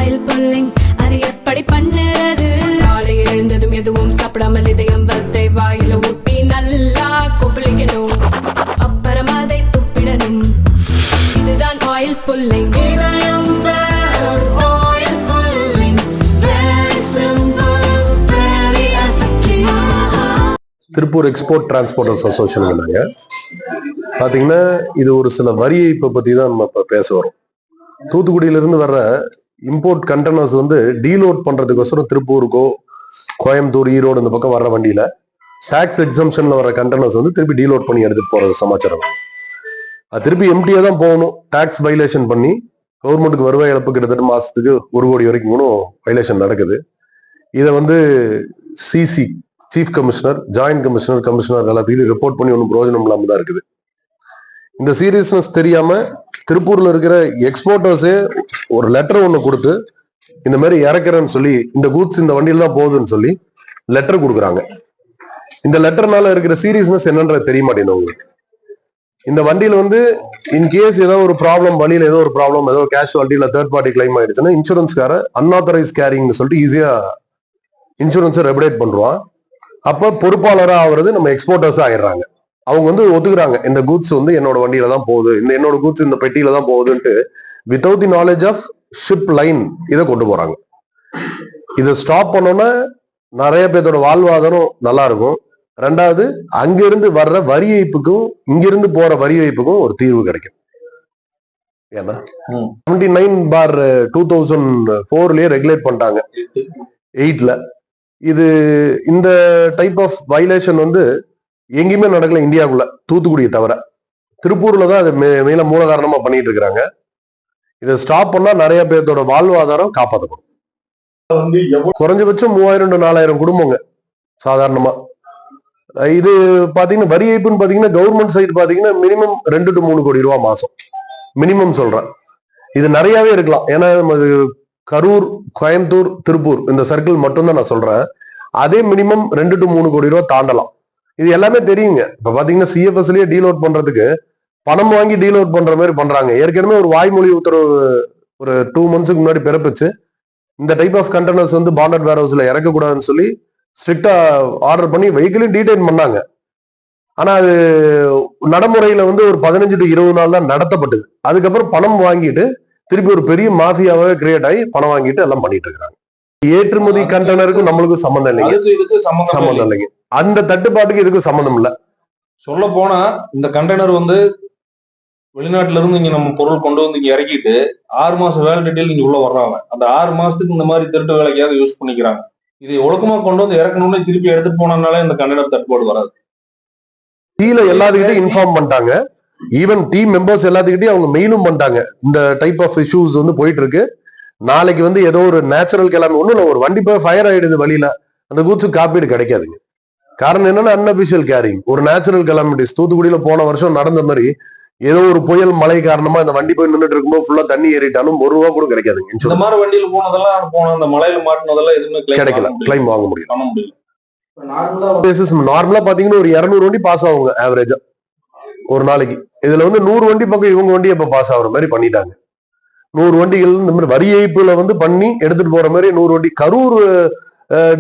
Oil pulling அது எப்படி பண்ணுறது? காலையில் எழுந்ததும் எதுவும் சாப்பிடாமல் இதயம் வளர்த்தை வாயில ஊத்தி நல்லா கொப்பளிக்கணும், அப்புறம் அதை துப்பிடணும். இதுதான் oil pulling. Tiruppur export transporters association பாத்தீங்கன்னா இது ஒரு சில வரி ஏய்ப்பை பத்தி தான் நம்ம இப்ப பேச வரோம். தூத்துக்குடியிலிருந்து வர்ற இம்போர்ட் கண்டெய்னர்ஸ் டீலோட் பண்றதுக்கோசரம் திருப்பூருக்கோ கோயம்புத்தூர் ஈரோடு இந்த பக்கம் வர்ற வண்டியில டாக்ஸ் எக்ஸம்ஷன்ல வர கண்டெய்னர்ஸ் திருப்பி டீலோட் பண்ணி எடுத்துட்டு போறது சமாச்சாரம். அது திருப்பி எம்டியா தான் போகணும். டாக்ஸ் வைலேஷன் பண்ணி கவர்மெண்ட்டுக்கு வருவாய் இழப்பு கிட்டத்தட்ட மாசத்துக்கு 1 கோடி வரைக்கும் கூட வைலேஷன் நடக்குது. இதை CC chief commissioner, joint commissioner, commissioner எல்லாத்தையும் ரிப்போர்ட் பண்ணி ஒன்றும் பிரயோஜனம் இல்லாம தான் இருக்குது. இந்த சீரியஸ்னஸ் தெரியாம திருப்பூர்ல இருக்கிற எக்ஸ்போர்ட்டர்ஸே ஒரு லெட்டர் ஒண்ணு கொடுத்து இந்த மாதிரி இறக்குறேன்னு சொல்லி, இந்த கூட்ஸ் இந்த வண்டியில தான் போகுதுன்னு சொல்லி லெட்டர் கொடுக்குறாங்க. இந்த லெட்டர்னால இருக்கிற சீரியஸ்னஸ் என்னன்றது தெரிய மாட்டேங்குது உங்களுக்கு. இந்த வண்டியில இன்கேஸ் ஏதோ ஒரு ப்ராப்ளம், வழியில ஏதோ ஒரு ப்ராப்ளம், ஏதோ கேஷுவாலிட்டி இல்ல தேர்ட் பார்ட்டி கிளைம் ஆயிடுச்சுன்னா இன்சூரன்ஸ்கார அன்ஆத்தரைஸ் கேரிங்னு சொல்லிட்டு ஈஸியா இன்சூரன்ஸை ரெகுலேட் பண்றான். அப்ப பொறுப்பாளராக ஆகுறது நம்ம எக்ஸ்போர்ட்டர்ஸ் ஆயிடுறாங்க. அவங்க ஒத்துக்குறாங்க இந்த கூட்ஸ் என்னோட வண்டியில தான் போகுது, என்னோட கூட்ஸ் இந்த பெட்டியில தான் போகுதுன்ட்டு without the knowledge of ship line இதை கொண்டு போறாங்க. இதை ஸ்டாப் பண்ணோம்னா நிறைய பேர்த்தோட வாழ்வாதாரம் நல்லா இருக்கும். ரெண்டாவது, அங்கிருந்து வர்ற வரி ஏய்ப்புக்கும் இங்கிருந்து போற வரி ஏய்ப்புக்கும் ஒரு தீர்வு கிடைக்கும். ஏன்னா 79/2004 ரெகுலேட் பண்ணிட்டாங்க 8ல. இது இந்த டைப் ஆஃப் வைலேஷன் எங்கேயுமே நடக்கல இந்தியாவுக்குள்ள, தூத்துக்குடியை தவிர. திருப்பூர்ல தான் அது மேல மூல காரணமா பண்ணிட்டு இருக்கிறாங்க. இதை ஸ்டாப் பண்ணா நிறைய பேர்த்தோட வாழ்வாதாரம் காப்பாற்றப்படும். குறைஞ்சபட்சம் 3000 to 4000 குடும்பங்க சாதாரணமா. இது பாத்தீங்கன்னா வரி ஏய்ப்புன்னு பாத்தீங்கன்னா கவர்மெண்ட் சைடு பாத்தீங்கன்னா மினிமம் 2 to 3 கோடி ரூபாய் மாசம் மினிமம் சொல்றேன். இது நிறையவே இருக்கலாம். ஏன்னா கரூர், கோயம்புத்தூர், திருப்பூர் இந்த சர்க்கிள் மட்டும்தான் நான் சொல்றேன். அதே மினிமம் 2 to 3 கோடி ரூபாய் தாண்டலாம். இது எல்லாமே தெரியுங்க. இப்ப பாத்தீங்கன்னா சிஎஃப்எஸ்லயே டீலோட் பண்றதுக்கு பணம் வாங்கி டீலோட் பண்ற மாதிரி பண்றாங்க. ஏற்கனவே ஒரு வாய்மொழி உத்தரவு ஒரு 2 monthsக்கு முன்னாடி பிறப்பிச்சு இந்த டைப் ஆஃப் கண்டெய்னர்ஸ் பாண்டட் வேர் ஹவுஸ்ல இறக்கக்கூடாதுன்னு சொல்லி ஸ்ட்ரிக்டா ஆர்டர் பண்ணி வெஹிக்கிளையும் டீடைன் பண்ணாங்க. ஆனா அது நடைமுறையில ஒரு 15 to 20 நாள் தான் நடத்தப்பட்டது. அதுக்கப்புறம் பணம் வாங்கிட்டு திருப்பி ஒரு பெரிய மாஃபியாவே கிரியேட் ஆகி பணம் வாங்கிட்டு எல்லாம் பண்ணிட்டு இருக்காங்க. ஏற்றுமதி கண்டெய்னருக்கும் நம்மளுக்கும் சம்பந்தம் இல்லைங்க. சம்பந்தம் இல்லைங்க. அந்த தட்டுப்பாட்டுக்கு இதுக்கும் சம்பந்தம் இல்ல. சொல்ல போனா இந்த கண்டெய்னர் வெளிநாட்டுல இருந்து இங்க நம்ம பொருள் கொண்டு இங்க இறக்கிட்டு 6 மாசம் வேலிடிட்டியில் நீங்க உள்ள வர்றாங்க. அந்த 6 மாசத்துக்கு இந்த மாதிரி திருட்டு வேலைக்காவது யூஸ் பண்ணிக்கிறாங்க. இதை ஒழுக்கமா கொண்டு இறக்கணும்னு திருப்பி எடுத்துட்டு போனதுனால இந்த கண்டெய்னர் தட்டுப்பாடு வராது. கீழே எல்லாத்துக்கிட்டையும் இன்ஃபார்ம் பண்ணிட்டாங்க. ஈவன் டீம் மெம்பர்ஸ் எல்லாத்துக்கிட்டையும் அவங்க மெயிலும் பண்ணிட்டாங்க. இந்த டைப் ஆஃப் இஷ்யூஸ் போயிட்டு இருக்கு. நாளைக்கு ஏதோ ஒரு நேச்சுரல் கிளம்பி ஒண்ணும் இல்லை, ஒரு வண்டி போய் ஃபயர் ஆயிடுது வழியில, அந்த கூட்ஸுக்கு காப்பீடு கிடைக்காதுங்க. காரணம் என்னன்னா அன்அபிஷியல் கேரிங். ஒரு நேச்சுரல் கிளம்பிட்டிஸ் தூத்துக்குடியில போன வருஷம் நடந்த மாதிரி ஏதோ ஒரு புயல் மழை காரணமா இந்த வண்டி போய் நின்றுட்டு இருக்கும்போது ஃபுல்லா தண்ணி ஏறிட்டாலும் 1 ரூபா கூட கிடைக்காதுங்க. இந்த மாதிரி வண்டியில போனதெல்லாம் அந்த மலையில மாட்டினதெல்லாம் எதுவுமே கிடைக்கல, கிளைம் வாங்க முடியும். நார்மலா பாத்தீங்கன்னா ஒரு 200 வண்டி பாஸ் ஆகுங்க ஆவரேஜா ஒரு நாளைக்கு. இதுல 100 வண்டி பக்கம் இவங்க வண்டி இப்ப பாஸ் ஆகுற மாதிரி பண்ணிட்டாங்க. 100 வண்டிகள் இந்த மாதிரி வரி ஏய்ப்புல பண்ணி எடுத்துட்டு போற மாதிரி 100 வண்டி. கரூர்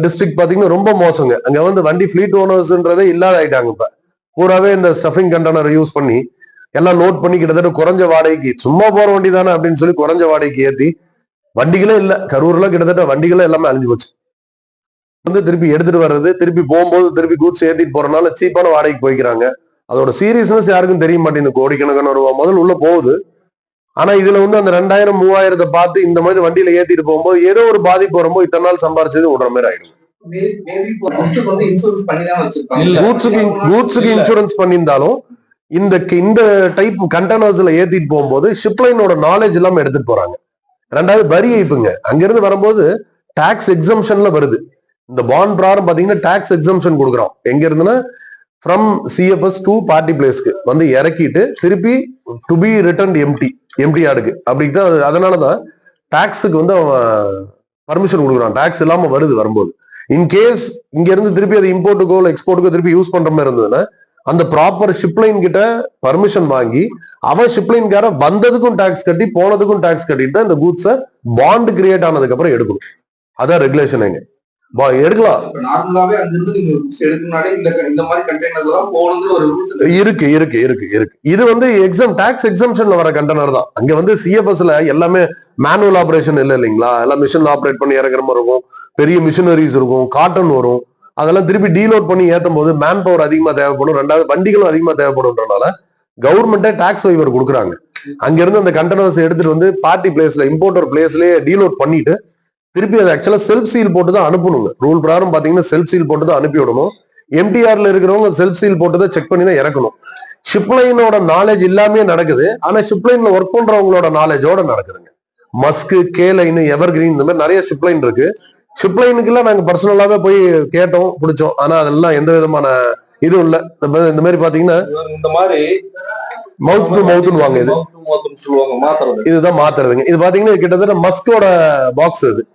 டிஸ்ட்ரிக்ட் பாத்தீங்கன்னா ரொம்ப மோசங்க. அங்க வண்டி ஃபிளீட் ஓனர்ஸ்ன்றதே இல்லாத ஆயிட்டாங்க. இப்ப பூராவே இந்த ஸ்டஃபிங் கண்டெய்னர் யூஸ் பண்ணி எல்லாம் லோட் பண்ணி கிட்டத்தட்ட குறைஞ்ச வாடகைக்கு, சும்மா போற வண்டி தானே அப்படின்னு சொல்லி குறைஞ்ச வாடகைக்கு ஏத்தி வண்டிகளே இல்ல. கரூர்ல கிட்டத்தட்ட வண்டிகளே எல்லாமே அழிஞ்சு போச்சு. திருப்பி எடுத்துட்டு வர்றது, திருப்பி போகும்போது திருப்பி கூட்ஸ் ஏத்திட்டு போறதுனால சீப்பான வாடகைக்கு போய்க்கிறாங்க. அதோட சீரியஸ்னஸ் யாருக்கும் தெரிய மாட்டேங்குது. கோடிக்கணக்கான ரூபா முதல் உள்ள போகுது. ஆனா இதுல அந்த 2000 3000 பார்த்து இந்த மாதிரி வண்டியில ஏத்திட்டு போகும்போது ஏதோ ஒரு பாதிப்பு வரும்போது இத்தனை நாள் சம்பாரிச்சது விடுற மாதிரி ஆயிடும். கூட்ஸுக்கு இன்சூரன்ஸ் பண்ணியிருந்தாலும் இந்த டைப் கண்டெய்னர்ஸ்ல ஏத்திட்டு போகும்போது ஷிப்லைனோட நாலேஜ் இல்லாம எடுத்துட்டு போறாங்க. ரெண்டாவது வரி ஏய்ப்புங்க. அங்கிருந்து வரும்போது டாக்ஸ் எக்ஸம்ஷன்ல வருது. இந்த பாண்ட் ப்ராரம் பாத்தீங்கன்னா டாக்ஸ் எக்ஸம்ஷன் கொடுக்குறோம். எங்க இருந்துன்னா ஃப்ரம் சிஎஃப்எஸ் டு பார்ட்டி பிளேஸ்க்கு இறக்கிட்டு திருப்பி டு பி ரிட்டர்ன் எம்டி யார்டுக்கு அப்படிதான். அதனாலதான் டாக்ஸுக்கு அவன் பர்மிஷன் கொடுக்குறான். டாக்ஸ் இல்லாம வருது வரும்போது. இன்கேஸ் இங்க இருந்து திருப்பி அது இம்போர்ட்டுக்கோ எக்ஸ்போர்ட்டுக்கோ திருப்பி யூஸ் பண்ற மாதிரி இருந்ததுன்னா அந்த ப்ராப்பர் ஷிப்லைன் கிட்ட பர்மிஷன் வாங்கி அவன் ஷிப்லைன்கார வந்ததுக்கும் டாக்ஸ் கட்டி போனதுக்கும் டாக்ஸ் கட்டிட்டு இந்த கூட்ஸை பாண்ட் கிரியேட் ஆனதுக்கு அப்புறம் எடுக்கணும். அதான் ரெகுலேஷன். எங்க எடுக்கலாம் நார்மலாவே அங்கிருந்து நீங்க எடுக்கணும்னாலே இந்த மாதிரி கண்டெய்னர் தான் போகணுங்கிற ஒரு ரூல்ஸ் இருக்கு இருக்கு இருக்கு இருக்கு. இது வந்து டாக்ஸ் எக்ஸம்ஷன்ல வர கண்டெய்னர் தான். அங்க வந்து சிஎஃப்எஸ்ல எல்லாமே மேனுவல் ஆபரேஷன் இல்ல இல்லைங்களா, எல்லாம் மிஷின் ஆபரேட் பண்ணி இறக்குற மாதிரி இருக்கும், பெரிய மிஷினரிஸ் இருக்கும், காட்டன் வரும், அதெல்லாம் திருப்பி டீலோட் பண்ணி ஏற்றும் போது மேன் பவர் அதிகமா தேவைப்படும், ரெண்டாவது வண்டிகளும் அதிகமா தேவைப்படும்ன்றனால கவர்மெண்டே டாக்ஸ் வைவர் கொடுக்குறாங்க. அங்கிருந்து அந்த கண்டெய்னர்ஸ் எடுத்துட்டு வந்து பார்ட்டி பிளேஸ்ல இம்போர்ட்டர் பிளேஸ்லயே டீலோட் பண்ணிட்டு திருப்பி அது ஆக்சுவலா செல்ஃப் சீல் போட்டு தான் அனுப்பணுங்க. ரூல் பிரகாரம் பாத்தீங்கன்னா செல்ஃப் சீல் போட்டு தான் அனுப்பி விடணும். எம்டிஆர்ல இருக்கிறவங்க செல்ஃப் சீல் போட்டு தான் செக் பண்ணி தான் இறக்கணும். ஷிப்லைனோட நாலேஜ் இல்லாமே நடக்குது. ஆனா ஷிப்லைன்ல ஒர்க் பண்றவங்களோட நாலேஜோட நடக்குதுங்க. மஸ்கு, கேலைன், எவர் கிரீன் இந்த மாதிரி நிறைய ஷிப்லைன் இருக்கு. ஷிப்லைனுக்குலாம் நாங்க பர்சனலாவே போய் கேட்டோம், பிடிச்சோம். ஆனா அதெல்லாம் எந்த விதமான இதுவும் இல்ல. இந்த மாதிரி பாத்தீங்கன்னா இந்த மாதிரி மவுத் டு மவுத்னு வாங்க, இது சொல்லுவாங்க, மாத்துறது. இதுதான் மாத்துறதுங்க. இது பாத்தீங்கன்னா கிட்டத்தட்ட மஸ்கோட பாக்ஸ். இது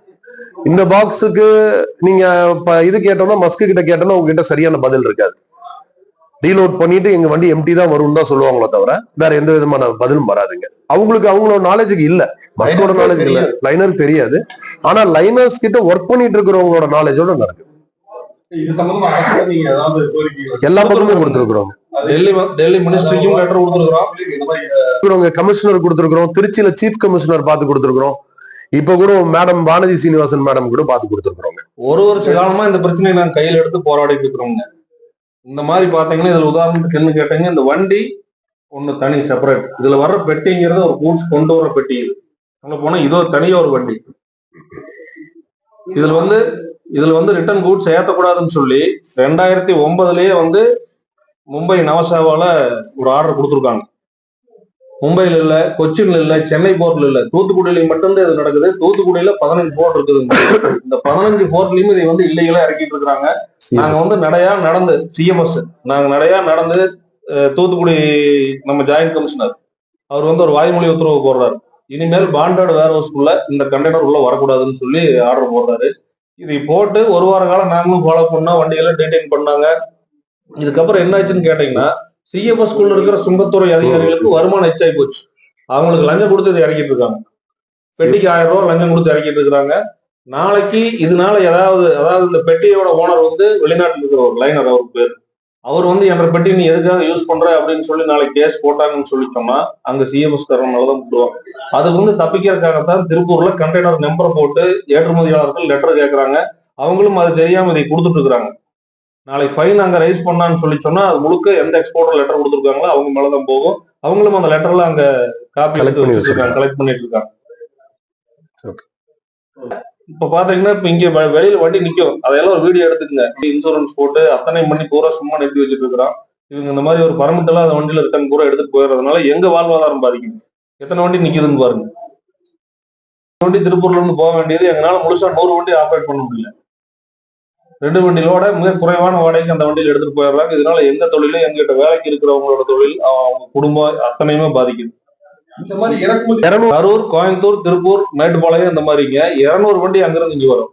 இந்த பாக்ஸுக்கு நீங்க இது கேட்டோம்னா, மஸ்கு கிட்ட கேட்டோம்னா உங்ககிட்ட சரியான பதில் இருக்காது. டீலோட் பண்ணிட்டு எங்க வண்டி எம்டி தான் வரும்னு தான் சொல்லுவாங்களோ தவிர வேற எந்த விதமான பதிலும் வராதுங்க. அவங்களோட நாலேஜுக்கு இல்ல, மஸ்கோட நாலேஜ் இல்ல, லைனர் தெரியாது. ஆனா லைனர்ஸ் கிட்ட ஒர்க் பண்ணிட்டு இருக்கிறவங்களோட நாலேஜோட நடக்குது. எல்லா பக்கமும் கொடுத்துருக்குறோம். டெல்லி மினிஸ்ட்ரிக்கும் லெட்டர் கொடுத்துருக்கோம், கமிஷனர் கொடுத்துருக்கோம், திருச்சியில சீஃப் கமிஷனர் பார்த்து கொடுத்துருக்கோம், இப்ப கூட மேடம் வானதி சீனிவாசன் மேடம் கூட பார்த்து கொடுத்துருக்கோங்க. ஒரு வருஷ காலமா இந்த பிரச்சனையை நாங்க கையில எடுத்து போராடிட்டு இருக்கிறோங்க. இந்த மாதிரி பாத்தீங்கன்னா இதுல உதாரணத்துக்கு என்ன கேட்டீங்க, இந்த வண்டி ஒண்ணு தனி செப்பரேட், இதுல வர்ற பெட்டிங்கிறது ஒரு கூட்ஸ் கொண்டு வர்ற பெட்டி. இது அங்க போனா இதோ தனியா ஒரு வண்டி. இதுல வந்து ரிட்டர்ன் கூட்ஸ் ஏத்தக்கூடாதுன்னு சொல்லி 2009லயே வந்து மும்பை நவசாவால ஒரு ஆர்டர் கொடுத்துருக்காங்க. மும்பையில இல்ல, கொச்சின்ல இல்ல, சென்னை போர்ட்ல இல்ல, தூத்துக்குடியில மட்டும்தான் இது நடக்குது. தூத்துக்குடியில 15 போர்ட் இருக்குது. இந்த 15 போர்ட்லயும் இதை வந்து இல்லைகளா இறக்கிட்டு இருக்காங்க. நாங்க வந்து நடந்து சிஎம்எஸ் நாங்க நடந்து தூத்துக்குடி நம்ம ஜாயிண்ட் கமிஷனர் அவர் வந்து ஒரு வாய்மொழி உத்தரவு போடுறாரு. இனிமேல் பாண்டட் வேர் ஹவுஸ்க்குள்ள இந்த கண்டெய்னர் உள்ள வரக்கூடாதுன்னு சொல்லி ஆர்டர் போடுறாரு. இதை போட்டு ஒரு வார காலம் நாங்களும் ஃபாலோ பண்ணா, வண்டிகளை டீடைன் பண்ணாங்க. இதுக்கப்புறம் என்ன ஆச்சுன்னு கேட்டீங்கன்னா, சிஎம்எஸ் ஸ்கூல்ல இருக்கிற சுங்கத்துறை அதிகாரிகளுக்கு வருமானம் எச்சாகி போச்சு. அவங்களுக்கு லஞ்சம் கொடுத்து இதை இறக்கிட்டு இருக்காங்க. பெட்டிக்கு 1000 ரூபாய் லஞ்சம் கொடுத்து இறக்கிட்டு இருக்கிறாங்க. நாளைக்கு இதனால அதாவது இந்த பெட்டியோட ஓனர் வந்து வெளிநாட்டில் இருக்கிற ஒரு லைனர், அவருக்கு பேர், அவர் வந்து என்ற பெட்டி நீ எதுக்காக யூஸ் பண்ற அப்படின்னு சொல்லி நாளைக்கு கேஸ் போட்டாங்கன்னு சொல்லி சொன்னா அங்க சிஎம்எஸ் காரனாலதான் போடுவாங்க. அதுக்கு வந்து தப்பிக்கிறதுக்காகத்தான் திருப்பூர்ல கண்டெய்னர் நம்பரை போட்டு ஏற்றுமதியாளர்கள் லெட்டர் கேட்கறாங்க. அவங்களும் அது தெரியாம இதை கொடுத்துட்டு இருக்கிறாங்க. நாளைக்கு ஃபைன் அங்க ரைஸ் பண்ணான்னு சொல்லி சொன்னா அது முழுக்க எந்த எக்ஸ்போர்ட்டர் லெட்டர் கொடுத்துருக்காங்களோ அவங்க மேலதான் போகும். அவங்களும் அந்த லெட்டர்ல அங்க காப்பி கலெக்ட் பண்ணிட்டு இருக்காங்க. இப்ப பாத்தீங்கன்னா இப்ப இங்க வெளியில வண்டி நிக்கும், அதையெல்லாம் ஒரு வீடியோ எடுத்துக்கங்க. இன்சூரன்ஸ் போட்டு அத்தனை பண்ணி பூரா சும்மா நிறுத்தி வச்சுட்டு இருக்கிறோம். இவங்க இந்த மாதிரி ஒரு பர்மிட் எல்லாம் அந்த வண்டியில ரிட்டர்ன் பூரா எடுத்துட்டு போயிடுறதுனால எங்க வாழ்வாதாரம் பாதிக்குது. எத்தனை வண்டி நிக்குதுன்னு பாருங்க. வண்டி திருப்பூர்ல இருந்து போக வேண்டியது எங்களால முழுசா 100 வண்டி ஆப்ரேட் பண்ண முடியல. 2 வண்டிகளோட மிக குறைவான வாடகைக்கு அந்த வண்டியில் எடுத்துட்டு போயிடுறாங்க. இதனால எங்க தொழிலும் எங்கிட்ட வேலைக்கு இருக்கிறவங்களோட தொழில், அவங்க குடும்பம் அத்தனையுமே பாதிக்குது. இந்த மாதிரி கரூர், கோயம்புத்தூர், திருப்பூர், மேட்டுப்பாளையம் இந்த மாதிரிங்க 200 வண்டி அங்கிருந்து இங்க வரும்.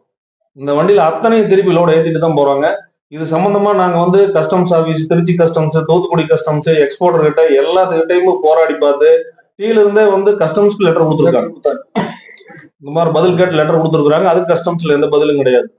இந்த வண்டியில அத்தனையும் திருப்பி லோட ஏத்திட்டு தான் போறாங்க. இது சம்பந்தமா நாங்க வந்து customs office, Trichy customs, Thoothukudi customs, exporter கிட்ட எல்லாத்துக்கிட்டையும் போராடி பார்த்து கீழ இருந்தே வந்து கஸ்டம்ஸ்க்கு லெட்டர் கொடுத்துருக்காங்க. இந்த மாதிரி பதில் கேட்டு லெட்டர் கொடுத்துருக்காங்க. அதுக்கு கஸ்டம்ஸ்ல எந்த பதிலும் கிடையாது.